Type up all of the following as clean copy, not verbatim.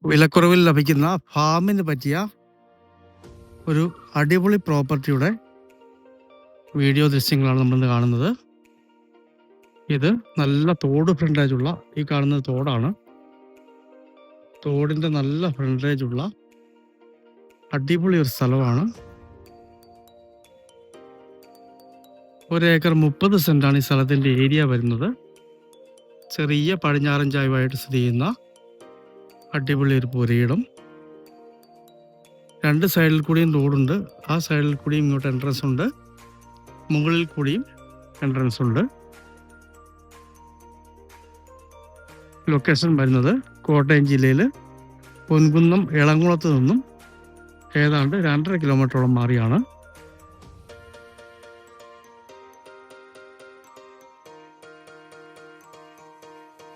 വിലക്കുറവിൽ ലഭിക്കുന്ന ഫാമിന് പറ്റിയ ഒരു അടിപൊളി പ്രോപ്പർട്ടിയുടെ വീഡിയോ ദൃശ്യങ്ങളാണ് നമ്മളിന്ന് കാണുന്നത്. ഇത് നല്ല തോട് ഫ്രണ്ടേജുള്ള ഈ കാണുന്നത് തോടാണ്. തോടിൻ്റെ നല്ല ഫ്രണ്ടേജുള്ള അടിപൊളി ഒരു സ്ഥലമാണ്. 1 ഏക്കർ 30 സെൻറ്റാണ് ഈ സ്ഥലത്തിൻ്റെ ഏരിയ വരുന്നത്. ചെറിയ പടിഞ്ഞാറൻ ചായ്വായിട്ട് സ്ഥിതി ചെയ്യുന്ന അടിപൊളി ഒരു പുരയിടം. 2 സൈഡിൽ കൂടിയും റോഡുണ്ട്. ആ സൈഡിൽ കൂടിയും ഇങ്ങോട്ട് എൻട്രൻസ് ഉണ്ട്, മുകളിൽ കൂടിയും എൻട്രൻസ് ഉണ്ട്. ലൊക്കേഷൻ വരുന്നത് കോട്ടയം ജില്ലയിൽ പൊൻകുന്നം എളംകുളത്ത് നിന്നും ഏതാണ്ട് 2.5 കിലോമീറ്ററോളം മാറിയാണ്.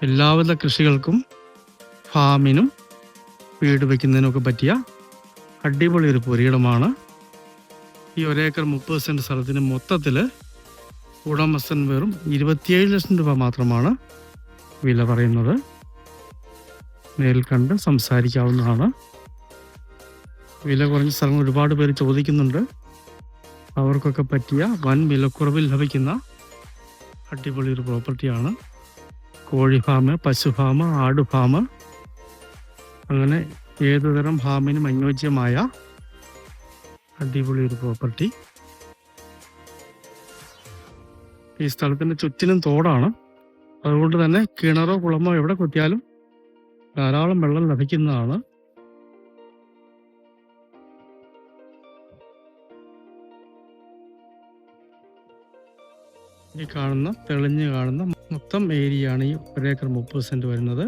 എല്ലാവിധ കൃഷികൾക്കും ഫാമിനും വീട് വയ്ക്കുന്നതിനൊക്കെ പറ്റിയ അടിപൊളി ഒരു പുരയിടമാണ്. ഈ 1 ഏക്കർ 30 സെൻറ്റ് സ്ഥലത്തിന് മൊത്തത്തിൽ ഉടമസ്ഥൻ വെറും 27 ലക്ഷം രൂപ മാത്രമാണ് വില പറയുന്നത്. നേരിൽ കണ്ട് സംസാരിക്കാവുന്നതാണ്. വില കുറഞ്ഞ സ്ഥലങ്ങൾ ഒരുപാട് പേര് ചോദിക്കുന്നുണ്ട്. അവർക്കൊക്കെ പറ്റിയ വൻ വിലക്കുറവിൽ ലഭിക്കുന്ന അടിപൊളി ഒരു പ്രോപ്പർട്ടിയാണ്. കോഴി ഫാം, പശു ഫാം, ആട് ഫാം, അങ്ങനെ ഏതുതരം ഫാമിനും അനുയോജ്യമായ അടിപൊളി ഒരു പ്രോപ്പർട്ടി. ഈ സ്ഥലത്തിൻ്റെ ചുറ്റിലും തോടാണ്. അതുകൊണ്ട് തന്നെ കിണറോ കുളമോ എവിടെ കുത്തിയാലും ധാരാളം വെള്ളം ലഭിക്കുന്നതാണ്. ഈ തെളിഞ്ഞ് കാണുന്ന മൊത്തം ഏരിയയാണ് ഈ 1 ഏക്കർ 30 സെൻറ്റ് വരുന്നത്.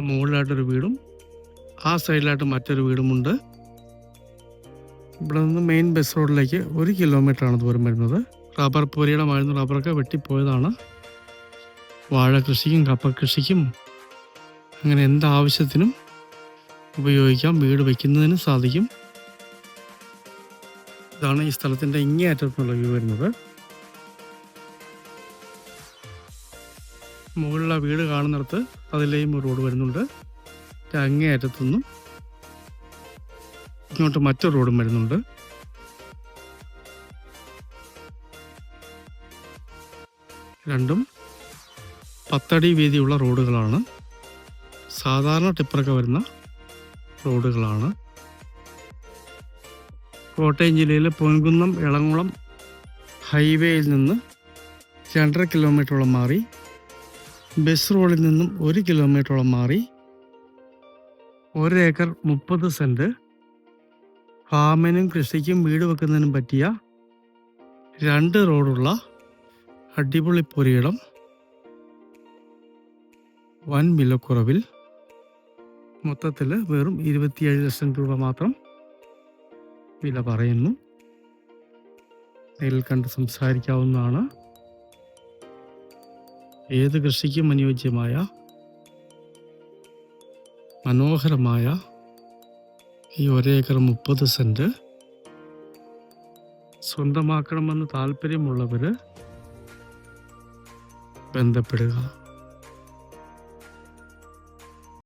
മുകളിലായിട്ടൊരു വീടും ആ സൈഡിലായിട്ട് മറ്റൊരു വീടുമുണ്ട്. ഇവിടെ നിന്ന് മെയിൻ ബസ് റോഡിലേക്ക് 1 കിലോമീറ്ററാണ് ദൂരം വരുന്നത്. റബ്ബർ പുരയിടമായിരുന്നു, റബ്ബറൊക്കെ വെട്ടിപ്പോയതാണ്. വാഴ കൃഷിക്കും കപ്പ കൃഷിക്കും അങ്ങനെ എന്താവശ്യത്തിനും ഉപയോഗിക്കാം, വീട് വയ്ക്കുന്നതിന് സാധിക്കും. ഇതാണ് ഈ സ്ഥലത്തിൻ്റെ ഇങ്ങേയറ്റത്തുനിന്നുള്ള വ്യൂ വരുന്നത്. മുകളിലെ വീട് കാണുന്നിടത്ത് അതിലെയും ഒരു റോഡ് വരുന്നുണ്ട്. അങ്ങേയറ്റത്തുനിന്നും ഇങ്ങോട്ട് മറ്റൊരു റോഡും വരുന്നുണ്ട്. രണ്ടും 10 അടി വീതിയുള്ള റോഡുകളാണ്. സാധാരണ ടിപ്പറൊക്കെ വരുന്ന റോഡുകളാണ്. കോട്ടയം ജില്ലയിലെ പൊൻകുന്നം എളംകുളം ഹൈവേയിൽ നിന്ന് 2.5 കിലോമീറ്ററോളം മാറി, ബസ് റോഡിൽ നിന്നും 1 കിലോമീറ്ററോളം മാറി 1 ഏക്കർ 30 സെൻറ്റ് ഫാമിനും കൃഷിക്കും വീട് വെക്കുന്നതിനും പറ്റിയ 2 റോഡുള്ള അടിപൊളി പുരയിടം വൻ വിലക്കുറവിൽ മൊത്തത്തിൽ വെറും 27 ലക്ഷം രൂപ മാത്രം വില പറയുന്നു. നേരിൽ കണ്ട് സംസാരിക്കാവുന്നതാണ്. ഏത് കൃഷിക്കും അനുയോജ്യമായ മനോഹരമായ ഈ 1 ഏക്കർ 30 സെൻറ്റ് സ്വന്തമാക്കണമെന്ന് താല്പര്യമുള്ളവർ ബന്ധപ്പെടുക.